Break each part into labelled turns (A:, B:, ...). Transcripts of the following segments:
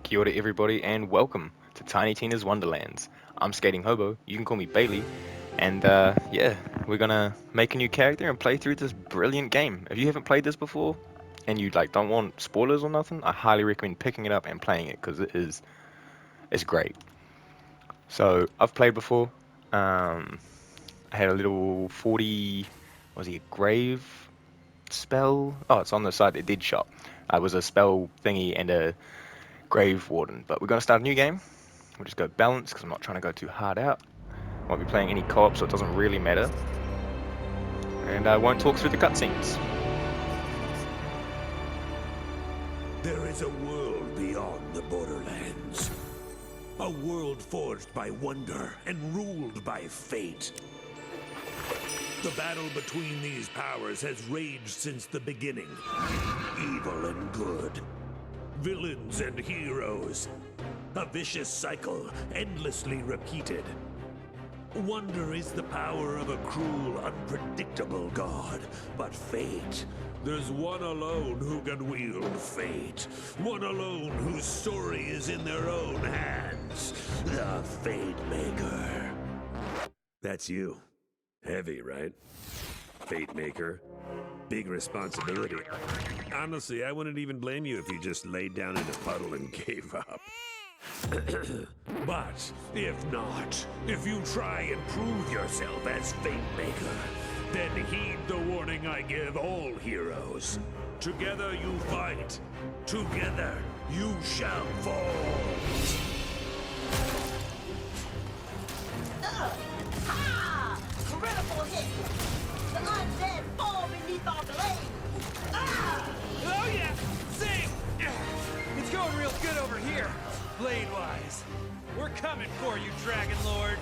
A: Kia ora everybody and welcome to Tiny Tina's Wonderlands. I'm Skating Hobo, you can call me Bailey, and yeah, we're gonna make a new character and play through this brilliant game. If you haven't played this before, and you don't want spoilers or nothing, I highly recommend picking it up and playing it, because it's great. So, I've played before, I had a little 40, was he a grave spell? Oh, it's on the side, it did shop. It was a spell thingy and a grave warden, but we're gonna start a new game. We'll just go balance because I'm not trying to go too hard out. Won't be playing any co-op, so it doesn't really matter. And I won't talk through the cutscenes.
B: There is a world beyond the borderlands. A world forged by wonder and ruled by fate. The battle between these powers has raged since the beginning. Evil and good. Villains and heroes. A vicious cycle, endlessly repeated. Wonder is the power of a cruel, unpredictable god. But fate, there's one alone who can wield fate. One alone whose story is in their own hands. The Fate Maker. That's you. Heavy, right? Fate Maker. Big responsibility. Honestly, I wouldn't even blame you if you just laid down in a puddle and gave up. But if not, if you try and prove yourself as Fate Maker, then heed the warning I give all heroes. Together you fight. Together you shall fall.
C: Ha! Critical hit! The undead fall beneath our blade! Ah!
D: Oh yeah! Same! It's going real good over here, blade-wise. We're coming for you, Dragon Lord.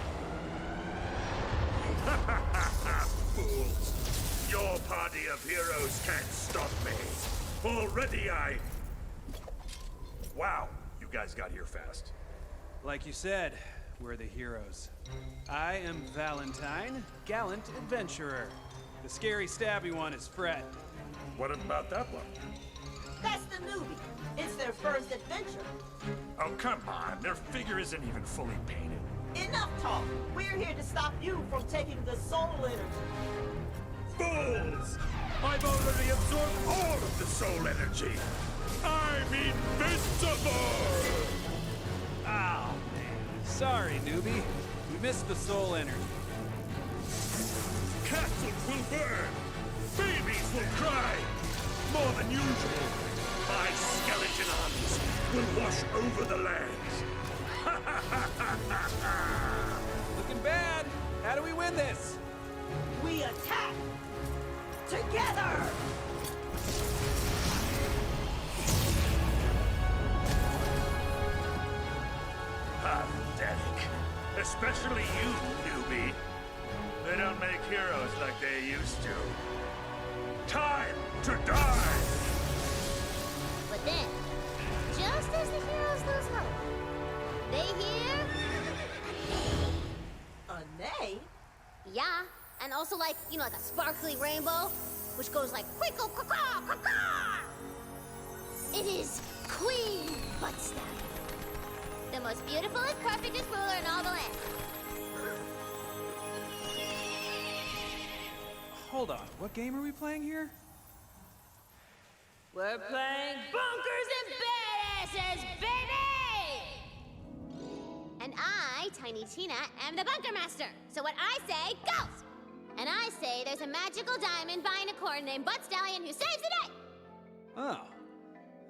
B: Fools! Your party of heroes can't stop me. Already Wow, you guys got here fast.
D: Like you said, we're the heroes. I am Valentine, gallant adventurer. The scary stabby one is Fred.
B: What about that one?
C: That's the newbie. It's their first adventure.
B: Oh, come on. Their figure isn't even fully painted.
C: Enough talk. We're here to stop you from taking the soul energy.
B: Fools! I've already absorbed all of the soul energy. I'm invincible!
D: Oh, man. Sorry, newbie. We missed the soul energy.
B: Castles will burn. Babies will cry. More than usual. My skeleton armies will wash over the lands.
D: Looking bad. How do we win this?
C: We attack! Together!
B: Pathetic. Especially you, newbie. They don't make heroes like they used to. Time to die!
E: But then, just as the heroes lose hope, they hear...
C: A neigh?
E: Yeah, and also like, you know, like a sparkly rainbow, which goes like quickle quack quack quack. It is Queen Buttstabby, the most beautiful and perfectest ruler in all the land.
D: Hold on, what game are we playing here?
E: We're playing Bunkers and Badasses, baby! And I, Tiny Tina, am the Bunker Master. So what I say, goes! And I say there's a magical diamond by a unicorn named Buttstallion who saves the day!
D: Oh,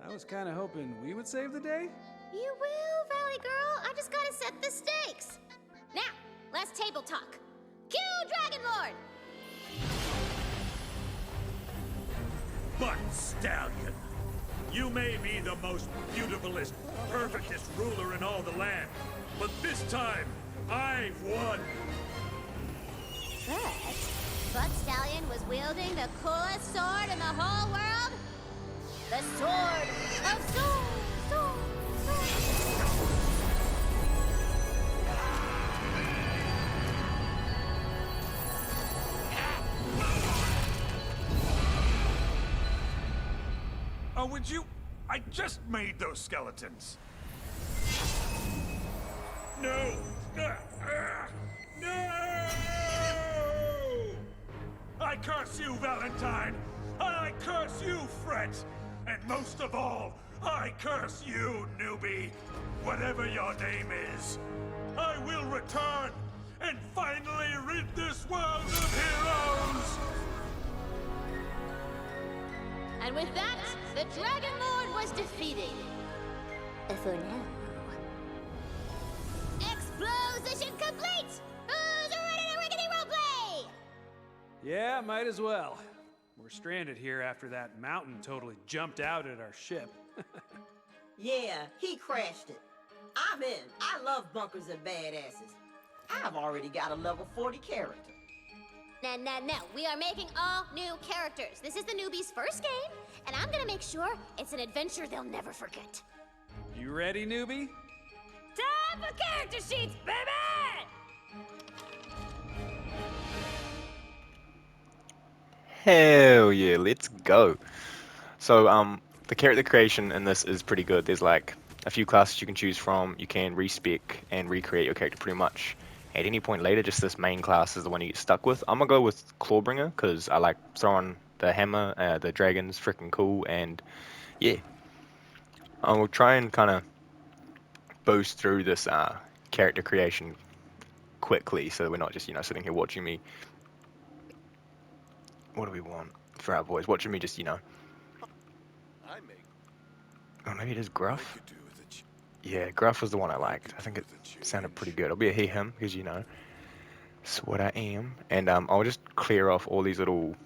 D: I was kind of hoping we would save the day.
E: You will, Valley Girl. I just gotta set the stakes. Now, let's table talk. Cue Dragon Lord!
B: But, Stallion, you may be the most beautifulest, perfectest ruler in all the land, but this time, I've won.
E: But Buttstallion was wielding the coolest sword in the whole world. The Sword of Sword.
B: Oh, would you? I just made those skeletons. No! No! I curse you, Valentine! I curse you, Fret! And most of all, I curse you, newbie! Whatever your name is, I will return and finally rid this world of heroes!
E: And with that, the Dragon Lord was defeated. For now. Exposition complete! Who's ready to rickety roleplay?
D: Yeah, might as well. We're stranded here after that mountain totally jumped out at our ship.
C: Yeah, he crashed it. I'm in. I love bunkers and badasses. I've already got a level 40 character.
E: No. We are making all new characters. This is the newbies' first game, and I'm gonna make sure it's an adventure they'll never forget.
D: You ready, newbie?
E: Time for character sheets, baby!
A: Hell yeah, let's go. So the character creation in this is pretty good. There's like a few classes you can choose from. You can respec and recreate your character pretty much at any point later. Just this main class is the one you get stuck with. I'm gonna go with Clawbringer because I like throwing the hammer. The dragon's freaking cool, and yeah, I will try and kind of boost through this character creation quickly, so we're not just sitting here watching me. What do we want for our boys? Watching me just
B: I make
A: oh, maybe it is Gruff.
B: could do with a
A: Yeah, Gruff was the one I liked. I think it sounded pretty good. I'll be a he him because it's what I am. And I'll just clear off all these little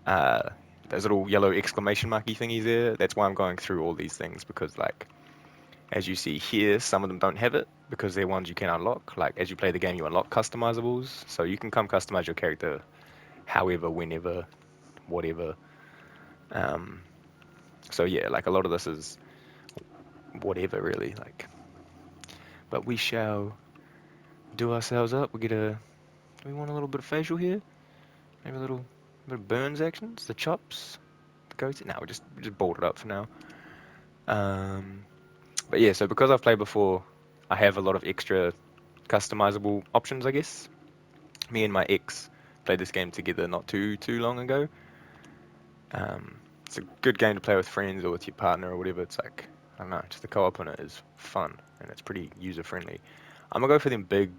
A: uh those little yellow exclamation marky thingies there. That's why I'm going through all these things, because like as you see here, some of them don't have it because they're ones you can unlock. Like as you play the game, you unlock customizables, so you can come customize your character however, whenever, whatever. Um, so yeah, like a lot of this is whatever really. Like, but we shall do ourselves up. Do we want a little bit of facial here? Maybe a little bit of burns actions, the chops, the goatee. No, we just balled it up for now. But yeah, so because I've played before, I have a lot of extra customizable options, I guess. Me and my ex played this game together not too long ago. It's a good game to play with friends or with your partner or whatever. It's like, I don't know, just the co-op on it is fun and it's pretty user friendly. I'm gonna go for them big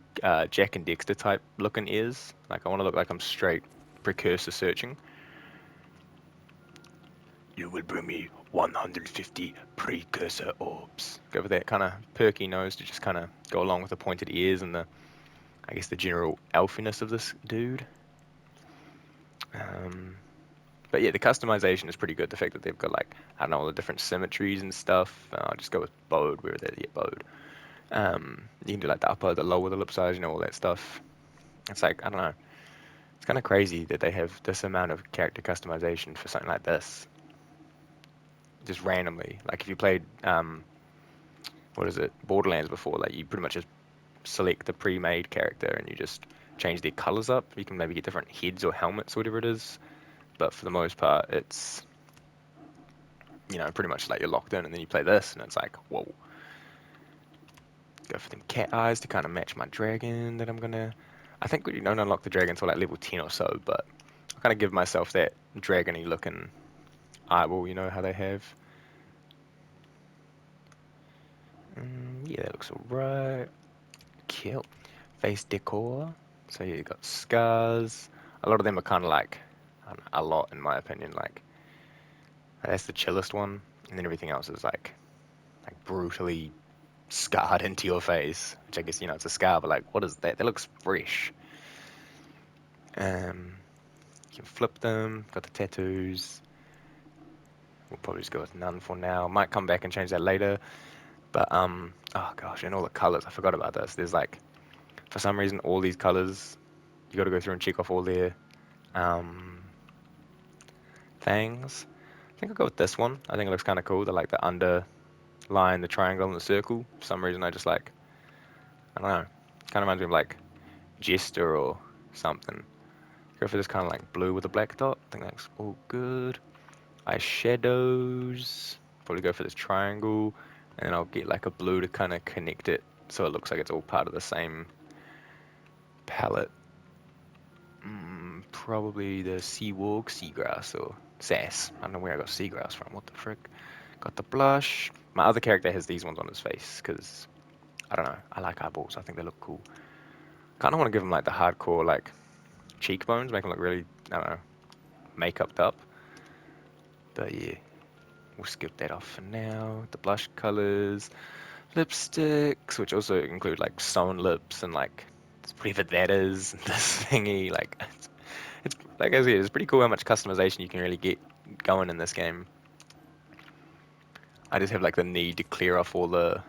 A: Jack and Dexter type looking ears. Like I want to look like I'm straight precursor searching. You will bring me 150 precursor orbs. Go for that kind of perky nose to just kind of go along with the pointed ears and I guess the general alphiness of this dude. But yeah, the customization is pretty good. The fact that they've got like, I don't know, all the different symmetries and stuff. I'll just go with bowed, where they're bowed. You can do like the upper, the lower, the lip size, all that stuff. It's like, I don't know. It's kind of crazy that they have this amount of character customization for something like this. Just randomly. Like if you played, what is it, Borderlands before, like you pretty much just select the pre-made character and you just change their colors up. You can maybe get different heads or helmets or whatever it is. But for the most part, it's, pretty much like you're locked in and then you play this and it's like, whoa. Go for them cat eyes to kind of match my dragon that I'm gonna. I think we don't unlock the dragon until like level 10 or so, but I kind of give myself that dragony looking eyeball, how they have. Yeah, that looks alright. Kill. Face decor. So yeah, you got scars. A lot of them are kind of like, I don't know, a lot in my opinion. Like that's the chillest one, and then everything else is like brutally scarred into your face. Which I guess it's a scar, but like, what is that? That looks fresh. You can flip them. Got the tattoos. We'll probably just go with none for now. Might come back and change that later. But oh gosh, and all the colors. I forgot about this. There's like, for some reason, all these colors. You got to go through and check off all their things. I think I'll go with this one. I think it looks kind of cool. The like the underline, the triangle, and the circle. For some reason, I just like. I don't know. It kind of reminds me of like Jester or something. Go for this kind of like blue with a black dot. I think that's all good. Eyeshadows. Probably go for this triangle. And then I'll get like a blue to kind of connect it so it looks like it's all part of the same palette. Probably the sea walk, seagrass, or sass. I don't know where I got seagrass from. What the frick? Got the blush. My other character has these ones on his face because I don't know. I like eyeballs. I think they look cool. Kind of want to give him like the hardcore like cheekbones, make him look really, I don't know, makeuped up. But yeah, we'll skip that off for now. The blush colors, lipsticks, which also include like sewn lips and like whatever that is. This thingy, like it's like I said, it's pretty cool how much customization you can really get going in this game. I just have like the need to clear off all the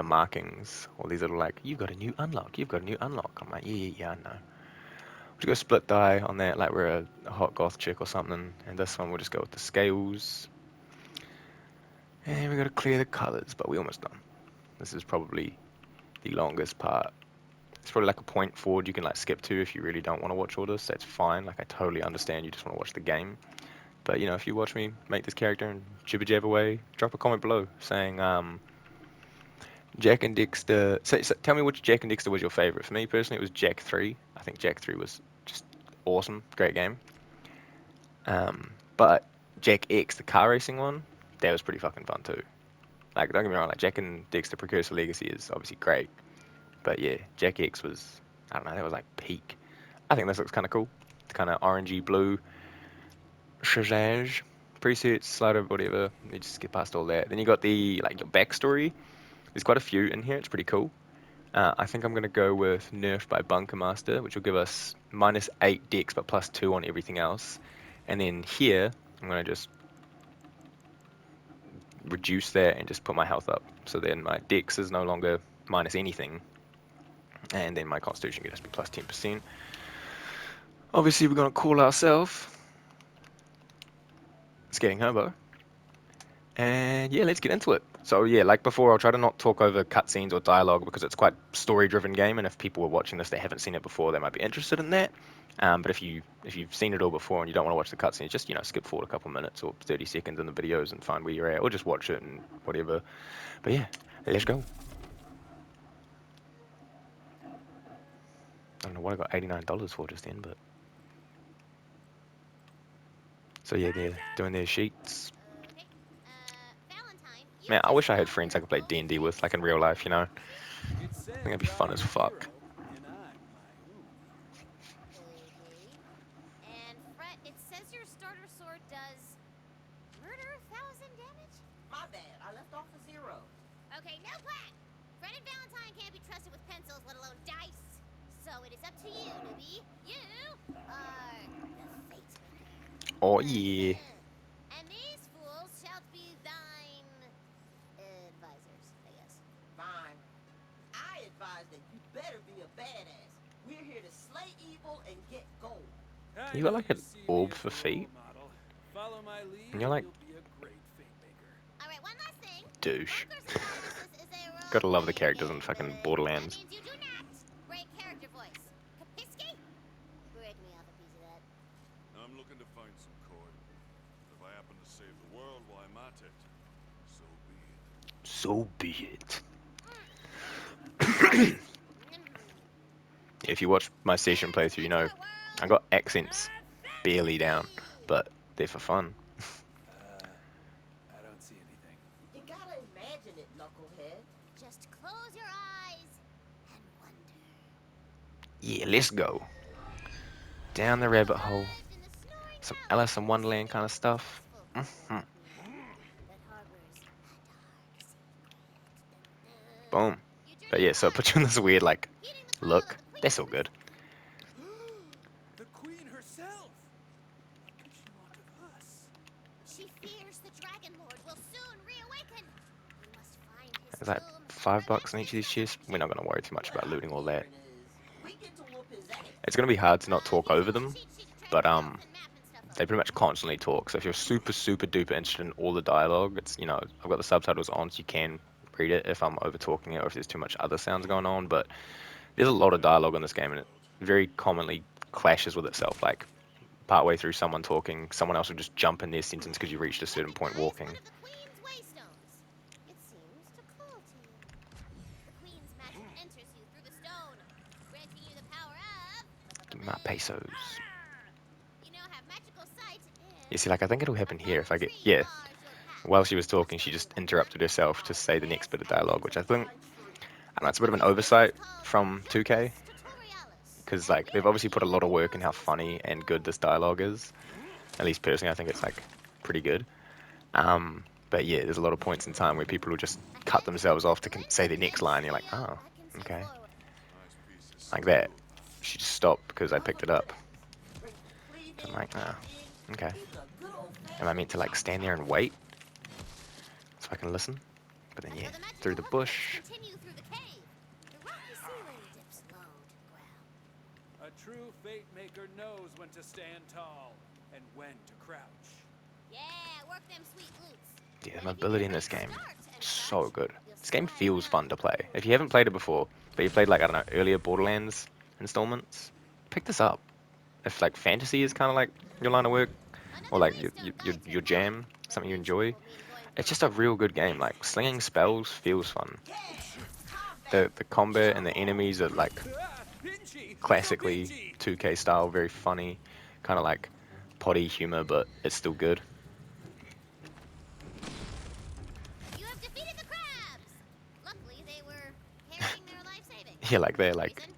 A: markings, all these little like you've got a new unlock, you've got a new unlock. I'm like yeah, I know. We'll go split die on that like we're a hot goth chick or something, and this one we'll just go with the scales. And we got to clear the colors, but we almost done. This is probably the longest part. It's probably like a point forward you can like skip to if you really don't want to watch all this. That's fine. Like I totally understand you just want to watch the game. But you know, if you watch me make this character and jibber jab away, drop a comment below saying Jack and Dexter. Tell me which Jack and Dexter was your favorite. For me personally, it was Jack 3. I think Jack 3 was just awesome, great game. But Jack X, the car racing one, that was pretty fucking fun too. Like don't get me wrong, like Jack and Dexter Precursor Legacy is obviously great, but yeah, Jack X was, I don't know, that was like peak. I think this looks kind of cool. It's kind of orangey blue, Shazage, presets, slider, whatever. You just skip past all that. Then you got the like your backstory. There's quite a few in here. It's pretty cool. I think I'm gonna go with Nerf by Bunker Master, which will give us -8 dex but +2 on everything else. And then here I'm gonna just reduce that and just put my health up. So then my dex is no longer minus anything, and then my constitution can just be +10%. Obviously, we're gonna call ourselves Skating Hobo. And yeah, let's get into it. So yeah, like before, I'll try to not talk over cutscenes or dialogue because it's quite story-driven game, and if people are watching this, they haven't seen it before, they might be interested in that. But if you've seen it all before and you don't want to watch the cutscenes, just skip forward a couple minutes or 30 seconds in the videos and find where you're at, or just watch it and whatever. But yeah, let's go. I don't know what I got $89 for just then, but so yeah, they're doing their sheets.
E: Okay. Valentine, you
A: Man, I
E: just
A: wish I had
E: found
A: friends I
E: your
A: could play
E: own
A: D&D with, like
E: face.
A: in real life. I
D: It
A: think
D: says
A: that'd be fun
D: I'm
A: as
D: your
A: fuck.
D: hero, and I'm my own hero.
E: Okay. And Fret, it says your starter sword does murder 1,000 damage?
C: My bad, I left off a 0.
E: Okay, no plan! Fred and Valentine can't be trusted with pencils, let alone dice. So it is up to you, newbie. You are the fate maker.
A: Oh yeah.
E: And these fools shall be thine advisors, I guess.
C: Fine. I advise that you better be a badass. We're here to slay evil and get gold.
D: I
A: You got
D: know
A: like
D: you
A: an
D: see me
A: orb
D: as
A: for
D: a
A: feet,
D: role model. Follow my lead,
A: and you're like
D: you'll be a great fate maker.
E: Alright, one last thing.
A: douche.
E: Bunkers and Badasses is a
A: Gotta love the
E: role-playing
A: characters in
E: game,
A: fucking
E: but that
A: Borderlands.
E: means you do not break character voice. Kapiski? Break me off a piece of that.
F: I'm looking to find some coin. If I happen to save the world while I'm at it, so be it.
A: So be it. If you watch my session playthrough, I got accents barely down, but they're for fun.
D: I don't see anything.
C: You gotta imagine it, knucklehead.
E: Just close your eyes and wonder.
A: Yeah, let's go down the rabbit hole.
E: Lodged in the snoring
A: Some
E: valley
A: Alice in
E: of
A: Wonderland
E: the
A: kind of stuff.
E: peaceful
A: hmm
E: that harbors a dark secret.
A: Boom.
E: You journey
A: But yeah, so it puts you in this weird like
E: heeding the call of
A: look.
E: the queen
A: That's all
E: of the
A: good.
D: The queen herself! What does she want of us?
E: She fears the Dragon Lord will soon reawaken. We must find his
A: There's like
E: tomb and
A: $5 in
E: prevent
A: each of these
E: his
A: chests. We're not gonna worry too much about looting all that.
C: Hearing is, we get to whoop his ass.
A: It's gonna be hard to not talk
E: use
A: over
E: the
A: them,
E: cheat sheet to track
A: but
E: the health and map and stuff
A: they
E: up.
A: pretty much constantly talk. So if you're super super duper interested in all the dialogue, it's I've got the subtitles on so you can read it if I'm over talking it or if there's too much other sounds going on. But there's a lot of dialogue in this game and it very commonly clashes with itself. Like partway through someone talking, someone else will just jump in their sentence because you reached a certain point
E: Recognize
A: walking.
E: one of the Queen's waystones. It seems to call to you. The Queen's magic
A: pesos.
E: You know, have magical sight
A: You
E: and
A: see, like, I think it'll happen here if I get,
E: tree
A: yeah.
E: bars your path.
A: While she was talking, she just interrupted herself to say the next bit of dialogue, which I think, I don't know, it's a bit of an oversight from 2K,
E: Tutorialis.
A: because,
E: And
A: like, they've obviously put a lot of work in how funny and good this dialogue is. At least personally, I think it's, like, pretty good. But yeah, there's a lot of points in time where people will just cut themselves off to say the next line. You're like, oh, okay.
F: Nice piece of
A: Like
F: steel.
A: that. She just stopped because I picked it up. I'm like, oh, okay. Am I meant to like stand there and wait so I can listen? But then yeah, through the bush.
E: Continue through the cave. The rocky ceiling dips low to the ground.
D: A true fate maker knows when to stand tall and when to crouch.
E: Yeah, work them sweet glutes.
A: Yeah, the
E: And if you
A: mobility
E: can
A: in this
E: make
A: game,
E: start and
A: so
E: crouch,
A: good.
E: you'll
A: This game
E: slide
A: feels
E: around
A: fun to
E: the
A: play.
E: room.
A: If you haven't played it before, but you played like, I don't know, earlier Borderlands installments, pick this up. If like fantasy is kind of like your line of work, or
E: Another
A: like
E: gravestone guide to
A: your
E: unlock,
A: jam,
E: but
A: something you
E: eventually
A: enjoy,
E: will mean going
A: it's
E: from
A: just a
E: zero
A: real good
E: to
A: game. Like slinging spells feels fun.
C: Combat.
A: The combat and the enemies are like
D: Ah, pinchy! So
A: classically
D: pinchy!
A: 2K style, very funny, kind of like potty humor, but it's still good.
E: You have defeated the crabs! Luckily, they were carrying their life savings.
A: Yeah, like they're
E: No
A: like,
E: reason.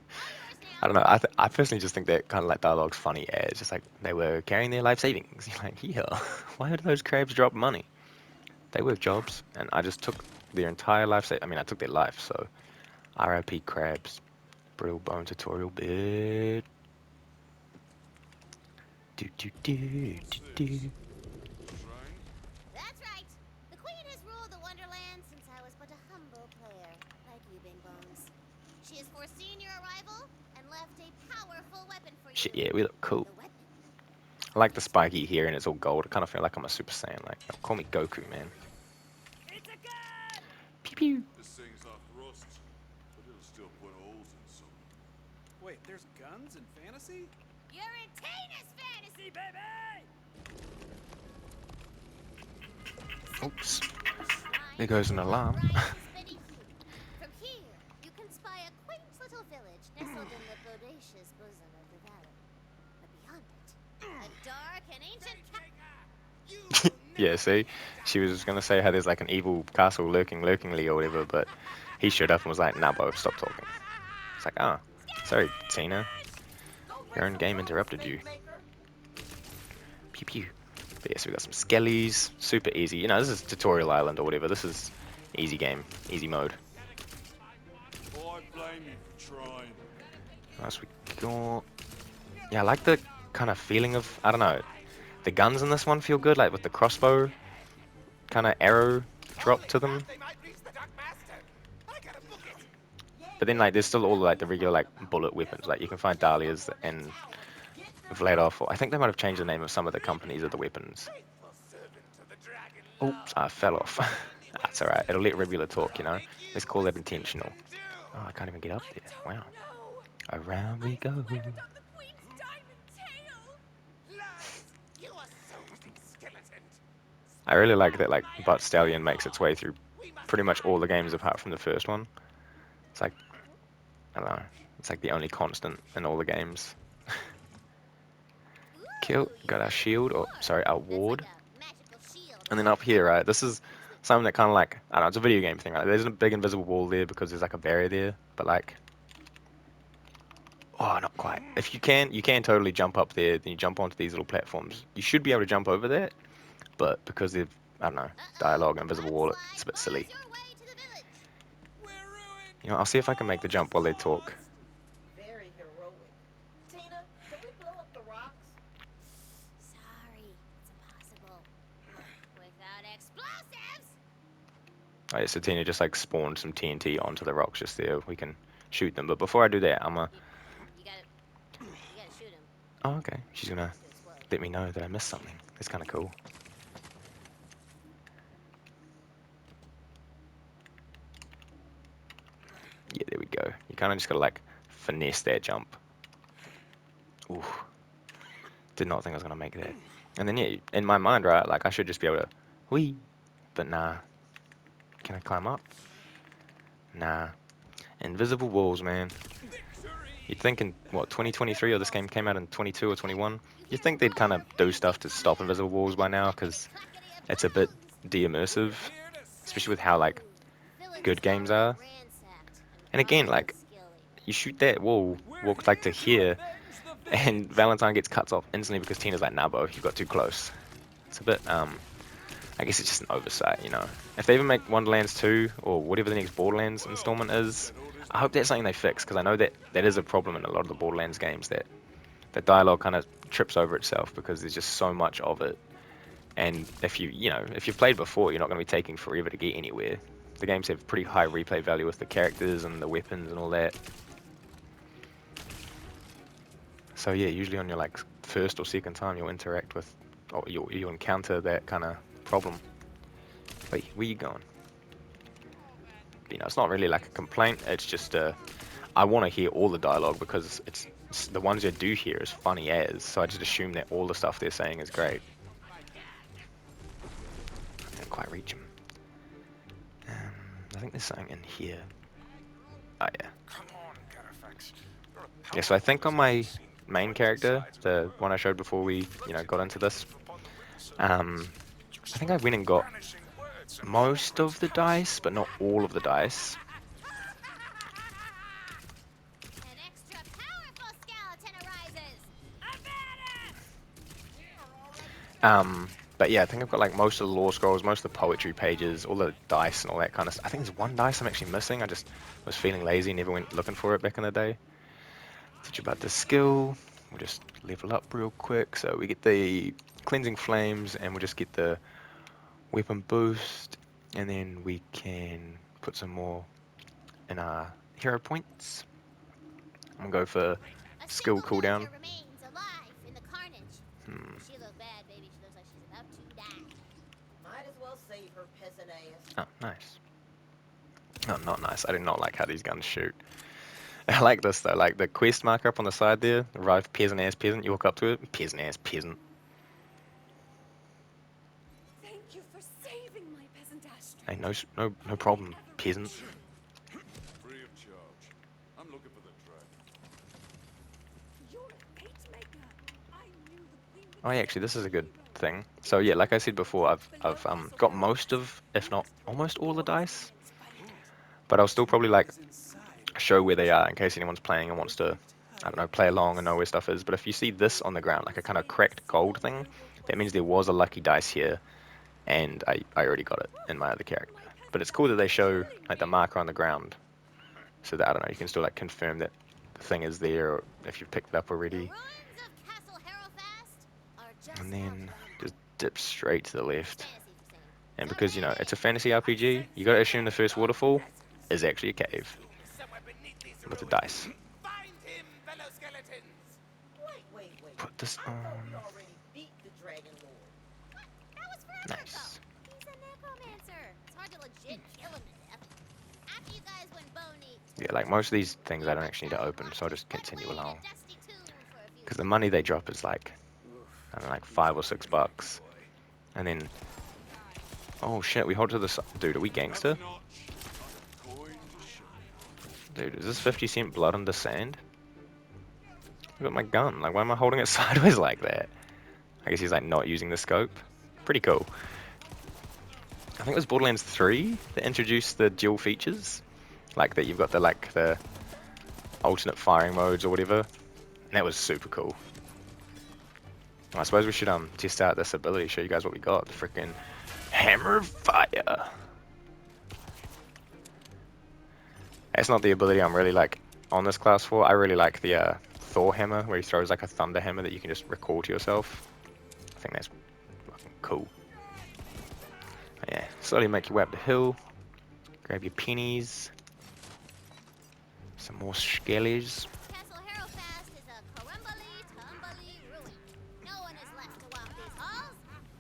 E: All yours
A: I
E: now.
A: don't know. I personally just think that kind of like dialogue's funny as just like they were carrying their life savings. You're like, yeah, why did those crabs drop money? They work jobs, and I just took their entire life. I mean, I took their life, so R.I.P. crabs. Brittle bone tutorial bit. Do do do
F: What's
A: do
F: this?
A: do.
F: Shrine?
E: That's right. The Queen has ruled the Wonderlands since I was but a humble player, like you, Bing Bones. She has foreseen your arrival and left a powerful weapon for you.
A: Shit, yeah, we look cool.
E: The weapon.
A: I like the spiky here, and it's all gold. I kind of feel like I'm a Super Saiyan. Like, call me Goku, man.
D: It's a gun!
A: Pew pew.
F: This thing's off rust, but it'll still put holes in some.
D: Wait, there's guns in fantasy?
E: You're in Tina's fantasy, baby!
A: Oops.
E: Shrine
A: There goes an alarm.
E: rises beneath you. From here, you can spy a quaint little village nestled in the bodacious bosom of the valley. But beyond it, a dark and ancient
A: Yeah, see? She was gonna say how there's like an evil castle lurkingly or whatever, but he showed up and was like, nah, bro, stop talking. It's like, ah, sorry, Tina. Your own game interrupted you. Pew pew. But yes, we got some skellies. Super easy. You know, this is Tutorial Island or whatever. This is easy game, easy mode.
F: Oh, I blame you for trying.
A: What else we got? Yeah, I like the kind of feeling of, I don't know, the guns in this one feel good, like with the crossbow kind of arrow drop to them. But then like there's still all like the regular like bullet weapons. Like you can find Dahlia's and Vladov. Or I think they might have changed the name of some of the companies of the weapons. Oops, I fell off. That's alright. It'll let Regular talk, you know. Let's call that intentional. Oh, I can't even get up there. Wow. Around we go. I really like that like Butt Stallion makes its way through pretty much all the games apart from the first one. It's like, I don't know, it's like the only constant in all the games. Kill, got our shield, or sorry, our ward. And then up here, right, this is something that kind of like, I don't know, it's a video game thing, right? There's a big invisible wall there because there's like a barrier there, but like, oh, not quite. If you can totally jump up there, then you jump onto these little platforms. You should be able to jump over that, but because they've, I don't know, dialogue and invisible wall, it's a bit silly. You know, I'll see if I can make the jump while they talk.
C: Very heroic. Tina, can we blow up the rocks?
E: Sorry, it's impossible. Without explosives!
A: Oh yeah, so Tina just like spawned some TNT onto the rocks just there. We can shoot them, but before I do that, I'm
E: You gotta shoot him
A: oh, okay. She's gonna
E: to explode.
A: let me know that I missed something. That's kind of cool. Yeah, there we go. You kind of just gotta like finesse that jump. Ooh, did not think I was gonna make that. And then yeah, in my mind, right, like I should just be able to, whee, but nah. Can I climb up? Nah. Invisible walls, man. You'd think in what 2023, or this game came out in 22 or 21, you'd think they'd kind of do stuff to stop invisible walls by now, because it's a bit de-immersive, especially with how like good games are. And again, like you shoot that wall, walk like to here, and Valentine gets cuts off instantly because Tina's like, nah, bro, you got too close. It's a bit, I guess it's just an oversight, you know. If they ever make Wonderlands 2 or whatever the next Borderlands installment is, I hope that's something they fix, because I know that that is a problem in a lot of the Borderlands games, that the dialogue kind of trips over itself because there's just so much of it. And if if you've played before, you're not going to be taking forever to get anywhere. The games have pretty high replay value with the characters and the weapons and all that. So yeah, usually on your like first or second time, you'll interact with, or you'll encounter that kind of problem. Wait, where you going? You know, it's not really like a complaint. It's just I want to hear all the dialogue because it's the ones you do hear is funny as. So I just assume that all the stuff they're saying is great. I didn't quite reach him. I think there's something in here. Oh yeah. Yeah, so I think on my main character, the one I showed before we, got into this, I think I went and got most of the dice, but not all of the dice.
E: An extra powerful skeleton arises.
A: But yeah, I think I've got like most of the lore scrolls, most of the poetry pages, all the dice and all that kind of stuff. I think there's one dice I'm actually missing. I just was feeling lazy, never went looking for it back in the day. Teach you about the skill. We'll just level up real quick. So we get the cleansing flames, and we'll just get the weapon boost, and then we can put some more in our hero points. I'm gonna go for
E: A
A: skill
E: single
A: cooldown.
E: villager remains alive in the carnage. She looks bad, baby. She looks like she's about to die.
C: Might as well save her peasant ass.
A: Oh, nice. Oh, not nice. I do not like how these guns shoot. I like this though, like the quest marker up on the side there, arrive peasant ass peasant, you walk up to it, peasant ass peasant.
G: Thank you for saving my peasant Astrid.
A: Hey, no problem, peasant.
F: Free of charge. I'm looking for the dragon.
G: You're a fate maker. I knew the queen would
A: Oh yeah, actually this is a good thing. So yeah, like I said before, I've got most of, if not almost all the dice, but I'll still probably like show where they are in case anyone's playing and wants to, I don't know, play along and know where stuff is. But if you see this on the ground, like a kind of cracked gold thing, that means there was a lucky dice here, and I already got it in my other character. But it's cool that they show like the marker on the ground, so that, I don't know, you can still like confirm that the thing is there, or if you've picked it up
E: The
A: already.
E: ruins of Castle Harrowfast are just
A: And then
E: outside.
A: just dip straight to the left.
E: Fantasy for saying.
A: And because, it's a fantasy RPG, you gotta assume the first waterfall is actually a cave with the dice.
C: Wait.
A: Put this
C: I thought we
A: on.
C: already beat the Dragon Lord.
E: That was forever
A: Nice.
E: ago. He's a necromancer. It's hard to legit kill him to death. After you guys went bony.
A: Yeah, like most of these things I don't actually need to open, so I'll just continue along. Because the money they drop is like, I don't know, like $5 or $6. And then, oh shit, we hold to the side. Dude, are we gangster? Dude, is this 50 cent blood on the sand? Look at my gun. Like, why am I holding it sideways like that? I guess he's like not using the scope. Pretty cool. I think it was Borderlands 3 that introduced the dual features. Like that you've got the alternate firing modes or whatever. And that was super cool. I suppose we should test out this ability, show you guys what we got. The freaking Hammer of Fire. That's not the ability I'm really like on this class for. I really like the Thor hammer, where he throws like a thunder hammer that you can just recall to yourself. I think that's fucking cool. But yeah, slowly make your way up the hill. Grab your pennies. Some more skellies.
E: Castle Harrowfast is a crumbly, tumbly ruin. No one is left to walk these halls.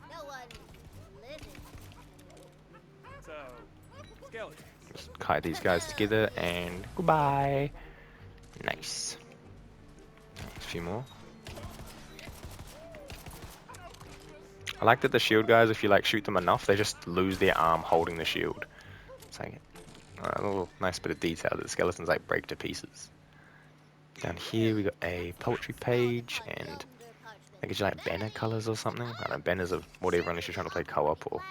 E: No one living.
D: So, skeleton.
A: Just kite these guys together and goodbye. Nice. A few more. I like that the shield guys, if you like shoot them enough, they just lose their arm holding the shield. It's like a little nice bit of detail that the skeletons like break to pieces. Down here we got a poetry page, and I guess you like banner colors or something. I don't know, banners of whatever, unless you're trying to play co-op or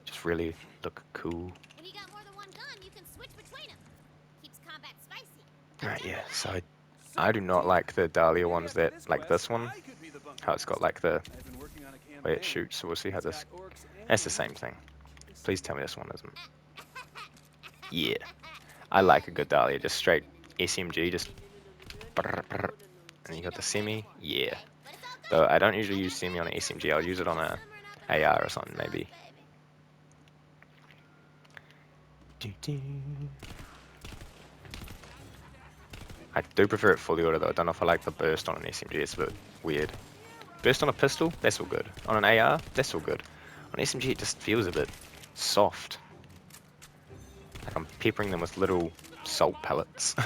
A: just really look cool.
E: When you got more than one gun, you can switch between them. Keeps combat spicy.
A: Right, yeah. So
D: So,
A: I do not
D: Tina,
A: like the Dahlia
D: maybe
A: ones
D: after
A: that
D: this
A: like
D: quest,
A: this one.
D: I could be the bunker
A: How it's got
D: master.
A: like the
D: I've been working on a
A: way it
D: campaign.
A: shoots. So we'll see how
D: It's
A: this.
D: got orcs
A: That's the
D: and
A: same thing.
D: this
A: Please tell me this one isn't. Yeah, I like a good Dahlia, just straight SMG, just. Brr, brr. And you got the semi, yeah.
E: But it's all
A: Though
E: good.
A: I don't usually
E: I
A: use
E: got
A: semi on an
E: that extra
A: SMG. I'll use it on a
E: summer in
A: AR or
E: Oklahoma
A: something
E: sauce,
A: maybe.
E: baby.
A: I do prefer it fully auto though. I don't know if I like the burst on an SMG. It's a bit weird. Burst on a pistol, that's all good. On an AR, that's all good. On SMG, it just feels a bit soft. Like I'm peppering them with little salt pellets.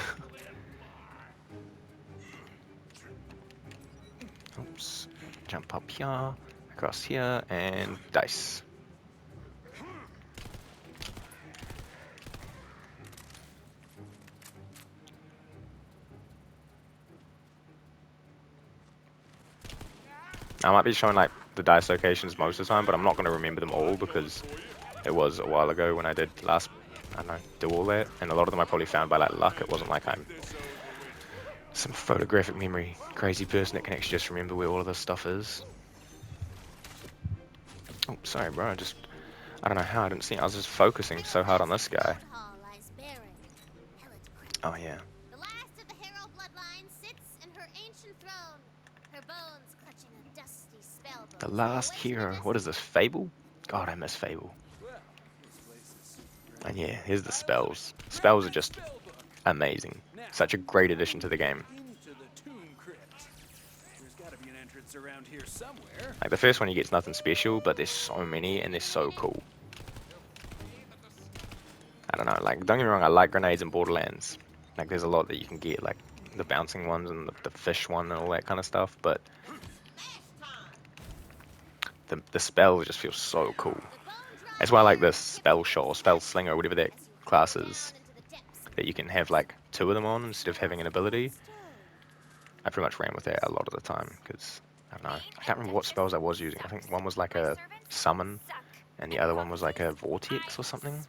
A: Oops. Jump up here, across here, and dice. I might be showing like the dice locations most of the time, but I'm not going to remember them all because it was a while ago when I did last, I don't know, do all that. And a lot of them I probably found by like luck. It wasn't like I'm some photographic memory crazy person that can actually just remember where all of this stuff is. Oh, sorry, bro. I don't know how I didn't see it. I was just focusing so hard on this guy. Oh, yeah.
E: The last of the Harrow bloodline sits in her ancient throne, her bones clutching a dusty spell book.
A: The last hero. What is this, Fable? God, I miss Fable.
D: Well, this place is super
A: And yeah, here's the spells. Spells are just amazing. Such a great addition to the game.
D: into the tomb crypt. There's got to be an entrance around here somewhere.
A: Like the first one you get's nothing special, but there's so many and they're so cool. I don't know, like don't get me wrong, I like grenades in Borderlands. Like there's a lot that you can get, like the bouncing ones and the fish one and all that kind of stuff, but the spells just feel so cool. That's why I like this spell shot or spell slinger, whatever that class is, that you can have like two of them on instead of having an ability. I pretty much ran with that a lot of the time because I don't know, I can't remember what spells I was using. I think one was like a summon and the other one was like a vortex or something.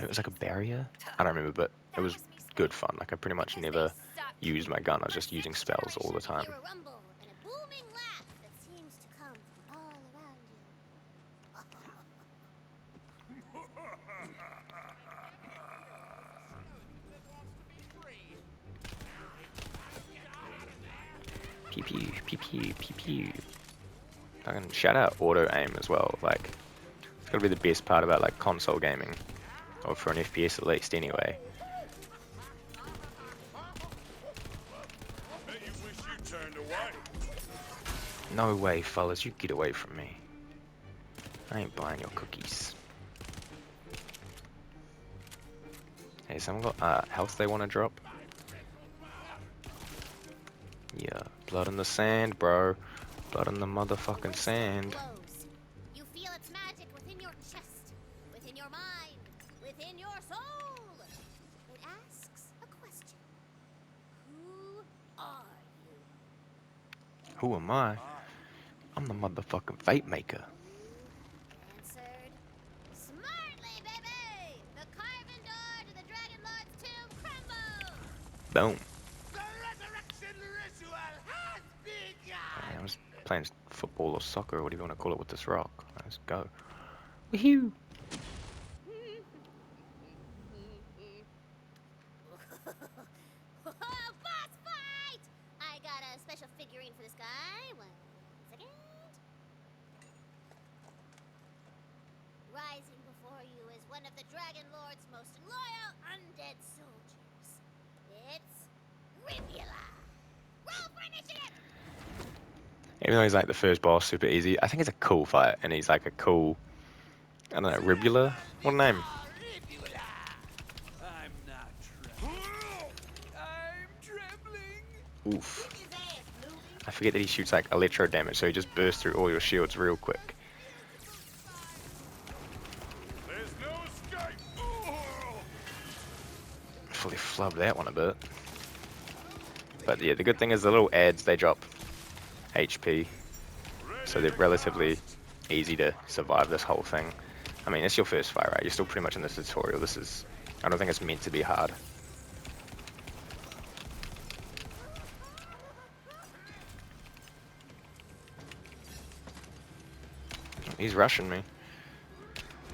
A: It was like a barrier. I don't remember, but it was good fun. Like I pretty much never used my gun. I was just using spells all the time.
E: Hear a rumble and a booming laugh that seems to come from all around
A: Pew pew pew pew pew pew. Fucking shout out auto aim as well. Like it's gotta be the best part about like console gaming, or for an FPS at least anyway.
F: Bet you wish you turned away.
A: No way, fellas, you get away from me. I ain't buying your cookies. Hey, someone got health they want to drop? Yeah, blood in the sand, bro. Blood in the motherfucking sand.
E: glows. You feel its magic within your chest, within your mind, within your soul. It asks a question. Who are you?
A: Who am I? I'm the motherfucking fate maker.
E: Answered smartly, baby! The carven door to the Dragon Lord's tomb crumbles!
A: Boom.
B: The resurrection ritual has begun!
A: I was playing football or soccer or whatever you want to call it with this rock. Let's go. Woohoo!
E: Boss fight! I got a special figurine for this guy. 1 second. Rising before you is one of the Dragon Lord's most loyal undead soldiers. It's Rivula. Roll for initiative!
A: Even though he's like the first boss, super easy, I think it's a cool fight, and he's like a cool, I don't know, Ribula? What a name.
D: I'm not trembling. I'm trembling.
A: Oof. I forget that he shoots like electro damage, so he just bursts through all your shields real quick.
F: There's no escape.
A: Fully flubbed that one a bit. But yeah, the good thing is the little ads, they drop HP, so they're relatively easy to survive this whole thing. I mean, it's your first fight, right? You're still pretty much in this tutorial. This is, I don't think it's meant to be hard. He's rushing me.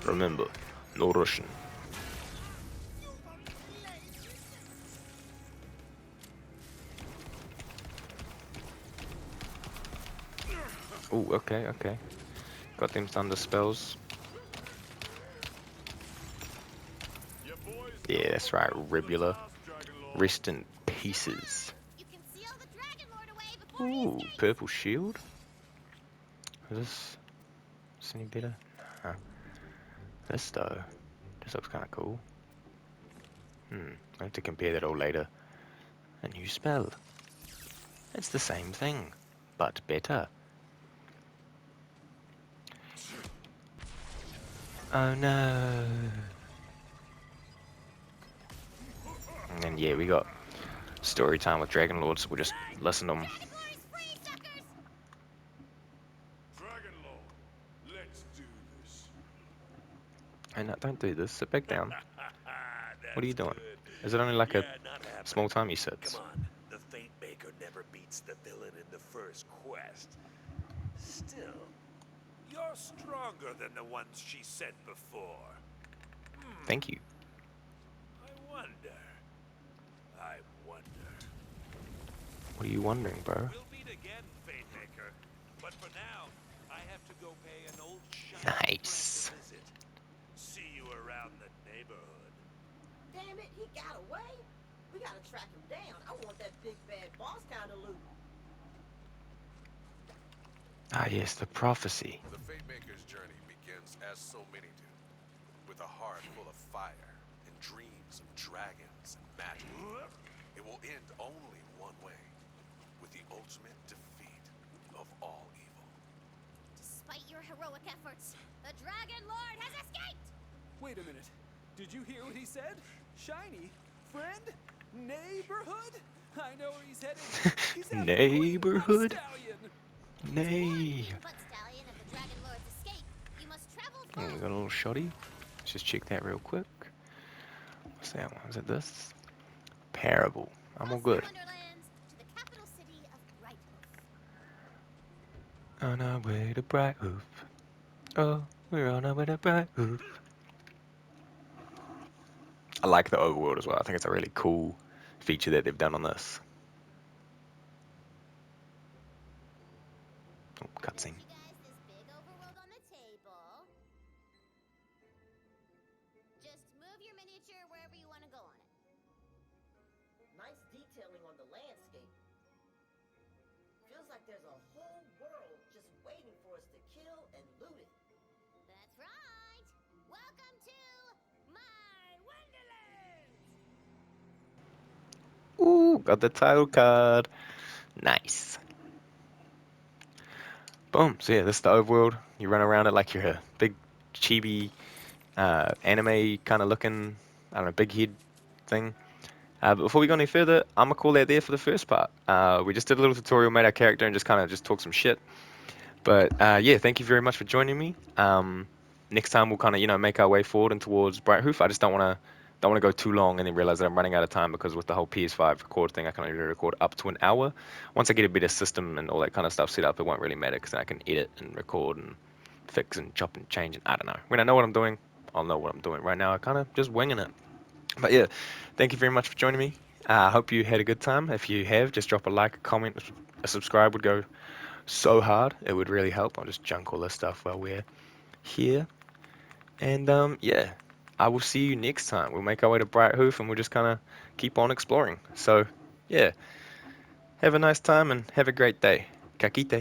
A: Remember, no rushing. Oh, okay, okay. Got them thunder spells. Yeah, that's right, Ribula. Rest in pieces.
E: You can seal the Dragon Lord away before he
A: Ooh,
E: escapes.
A: purple shield. Is this any better? No. This though, this looks kind of cool. I have to compare that all later. A new spell. It's the same thing, but better. Oh no. And then yeah, we got story time with Dragon Lord, so we'll just listen to them.
E: Dragon Lord is free, suckers!
F: Dragon Lord, let's do this.
A: Hey, no, don't do this. Sit back down. What are you
B: That's
A: doing?
B: good.
A: Is it only like
B: Yeah,
A: a
B: not happening.
A: small time he sits?
B: Come on, the Fate Maker never beats the villain in the first quest. Still, you're stronger than the ones she sent before.
A: Thank you.
B: I wonder.
A: What are you wondering, bro?
B: We'll meet again, Fate Maker. But for now, I have to go pay an old shiny
A: Nice.
B: friend a visit. See you around the neighborhood.
C: Damn it, he got away. We gotta track him down. I want that big bad boss kind of loot.
A: Ah, yes, the prophecy.
F: The Fate Maker's journey begins as so many do, with a heart full of fire and dreams of dragons and magic. It will end only one way, with the ultimate defeat of all evil.
E: Despite your heroic efforts, the Dragon Lord has escaped!
D: Wait a minute. Did you hear what he said? Shiny? Friend? Neighborhood? I know where he's headed. He's after the Queen
A: Neighborhood?
D: Butt Stallion.
A: Nay.
E: Butt Stallion of the Dragon Lord's escape. You must travel
A: Oh, we
E: far.
A: got a little shotty. Let's just check that real quick. What's that one? Is it this? Parable. I'm all
E: Across the
A: good.
E: Wonderlands to the capital city of Brighthoof.
A: On our way to Brighthoof. Oh, we're on our way to Brighthoof. I like the overworld as well. I think it's a really cool feature that they've done on this. Oh, cutscene.
E: You guys this big overworld on the table. Just move your miniature wherever you want to go on it.
C: Nice detailing on the landscape. Feels like there's a whole world just waiting for us to kill and loot it.
E: That's right. Welcome to my Wonderlands.
A: Ooh, got the title card. Nice. Boom. So yeah, this is the overworld. You run around it like you're a big chibi anime kind of looking, I don't know, big head thing. But before we go any further, I'm gonna call that there for the first part. We just did a little tutorial, made our character, and just kind of just talked some shit. But yeah, thank you very much for joining me. Next time we'll kind of make our way forward and towards Brighthoof. I just don't wanna go too long and then realize that I'm running out of time, because with the whole PS5 record thing, I can only record up to an hour. Once I get a better system and all that kind of stuff set up, it won't really matter, because then I can edit and record and fix and chop and change, and I don't know. When I know what I'm doing, I'll know what I'm doing. Right now, I kind of just winging it. But yeah, thank you very much for joining me. I hope you had a good time. If you have, just drop a like, a comment, a subscribe would go so hard. It would really help. I'll just junk all this stuff while we're here. And yeah, I will see you next time. We'll make our way to Brighthoof and we'll just kind of keep on exploring. So yeah, have a nice time and have a great day. Kakite.